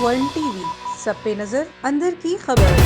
One TV, सब पे नजर, अंदर की खबर।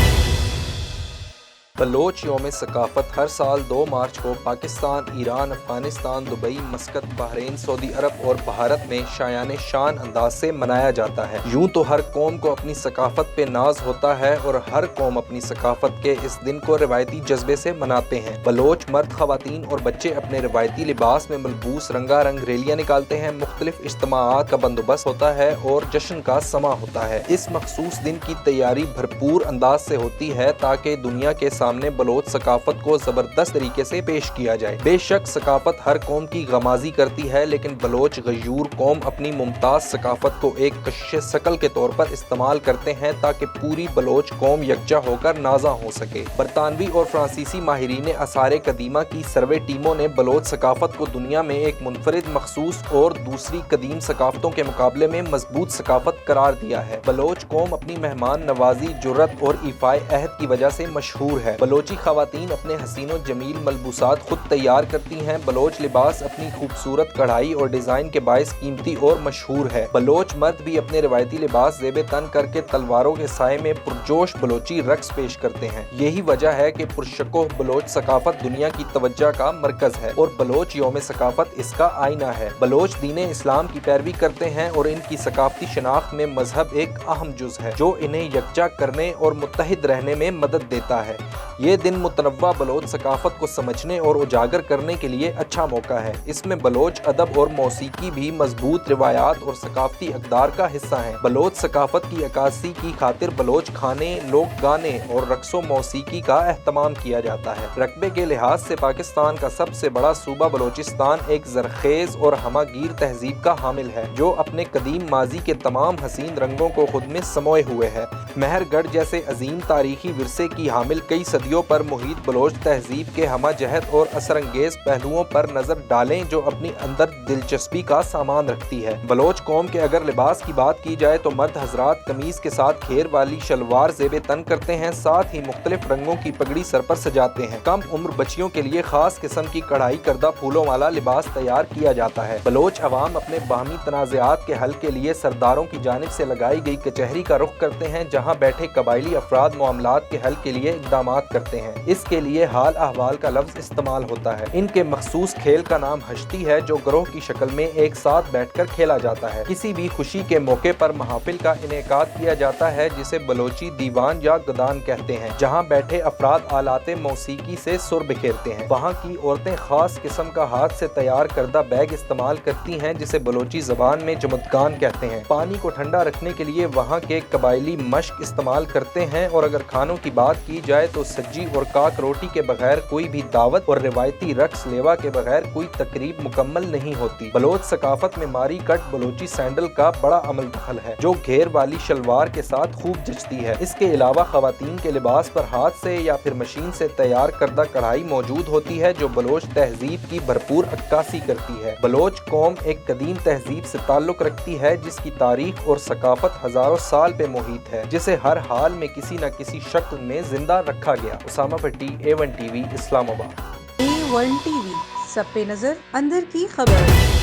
बलोच यौम सकाफत हर साल 2 मार्च को Pakistan, Iran, Afghanistan, Dubai, Muscat, Bahrain, Saudi Arabia और भारत में शायान शान अंदाज से मनाया जाता है। यूं तो हर कौम को अपनी सकाफत पे नाज होता है और हर कौम अपनी सकाफत के इस दिन को रिवायती जज्बे से मनाते हैं। बलोच मर्द, खवातीन और बच्चे अपने रिवायती लिबास में मलबूस रंगारंग रैलियां निकालते हैं। मुख्तलिफ इज्तिमाआत का बंदोबस्त होता है और जश्न का समा होता है। इस मखसूस दिन की तैयारी भरपूर अंदाज से होती है ताकि दुनिया के सामने बलोच सकाफत को जबरदस्त तरीके से पेश किया जाए। बेशक सकाफत हर कौम की गमाजी करती है, लेकिन बलोच गयूर कौम अपनी मुमताज सकाफत को एक कशिश शकल के तौर पर इस्तेमाल करते हैं ताकि पूरी बलोच कौम यकजा होकर नाजा हो सके। बरतानवी और फ्रांसीसी माहिरीन आसार कदीमा की सर्वे टीमों ने बलोच सकाफत को दुनिया में एक मुनफरिद, मखसूस और दूसरी कदीम सकाफतों के मुकाबले में मजबूत सकाफत करार दिया है। बलोच कौम अपनी मेहमान नवाजी, जुर्रत और इफ़ाए अहद की वजह से मशहूर है। बलोची खवातीन अपने हसीनो जमील मलबूसात खुद तैयार करती हैं। बलोच लिबास अपनी खूबसूरत कढ़ाई और डिजाइन के बायस कीमती और मशहूर है। बलोच मर्द भी अपने रिवायती लिबास ज़ेबे तन करके तलवारों के साए में पुरजोश बलोची रक्स पेश करते हैं। यही वजह है कि पुरशकोह बलोच सकाफत दुनिया की तवज्जो का मरकज है और बलोच यौम सकाफत इसका आईना है। बलोच दीन इस्लाम की पैरवी करते हैं और इनकी सकाफती शनाख्त में मजहब एक अहम जुज है जो इन्हें यकजा करने और मुत्तहिद रहने में मदद देता है। ये दिन मुतनव्वा बलोच सकाफत को समझने और उजागर करने के लिए अच्छा मौका है। इसमें बलोच अदब और मौसीकी भी मजबूत रिवायात और सकाफती अक़दार का हिस्सा हैं। बलोच सकाफत की अक्कासी की खातिर बलोच खाने, लोक गाने और रक्सो मौसीकी का एहतमाम किया जाता है। रकबे के लिहाज से पाकिस्तान का सबसे बड़ा सूबा बलोचिस्तान एक ज़रखेज़ और हमागीर तहजीब का हामिल है जो अपने कदीम माजी के तमाम हसीन रंगों को खुद में समोए हुए है। मेहरगढ़ जैसे अजीम तारीखी विरसे की हामिल कई सदियों पर मुहित बलोच तहजीब के हमा जहत और असरंगेज पहलुओं पर नजर डालें जो अपनी अंदर दिलचस्पी का सामान रखती है। बलोच कौम के अगर लिबास की बात की जाए तो मर्द हजरात कमीज के साथ घेर वाली शलवार ज़ेबे तन करते हैं, साथ ही मुख्तलिफ रंगों की पगड़ी सर पर सजाते हैं। कम उम्र बच्चियों के लिए खास किस्म की कढ़ाई करदा फूलों वाला लिबास तैयार किया जाता है। बलोच अवाम अपने बाहमी तनाज़ात के हल के लिए सरदारों की जानिब से लगाई गई कचहरी का रुख करते हैं जहाँ बैठे कबायली अफराद मामलात के हल के लिए इक़दाम करते हैं। इसके लिए हाल अहवाल का लफ्ज इस्तेमाल होता है। इनके मखसूस खेल का नाम हश्ती है जो ग्रोह की शक्ल में एक साथ बैठकर खेला जाता है। किसी भी खुशी के मौके पर महफिल का इनेकाद किया जाता है जिसे बलोची दीवान या गदान कहते हैं, जहाँ बैठे अफराद आलाते मौसीकी से सुर बिखेरते हैं। वहाँ की औरतें खास किस्म का हाथ से तैयार करदा बैग इस्तेमाल करती हैं जिसे बलोची जबान में जमदगान कहते हैं। पानी को ठंडा रखने के लिए वहाँ के कबायली मश्क इस्तेमाल करते हैं और अगर खानों की बात की जाए तो सज्जी और काक रोटी के बगैर कोई भी दावत और रिवायती रक्स लेवा के बगैर कोई तकरीब मुकम्मल नहीं होती। बलोच सकाफत में मारी कट बलोची सैंडल का बड़ा अमल दखल है जो घेर वाली शलवार के साथ खूब जचती है। इसके अलावा खवातीन के लिबास पर हाथ से या फिर मशीन से तैयार करदा कढ़ाई मौजूद होती है जो बलोच तहजीब की भरपूर अक्कासी करती है। बलोच कौम एक कदीम तहजीब से ताल्लुक रखती है जिसकी तारीख और सकाफत हजारों साल पे मुहित है, जिसे हर हाल में किसी न किसी शक्ल में जिंदा रखा गया। उसामा भट्टी, A1 TV, Islamabad. A1 TV, सब पे नजर, अंदर की खबर।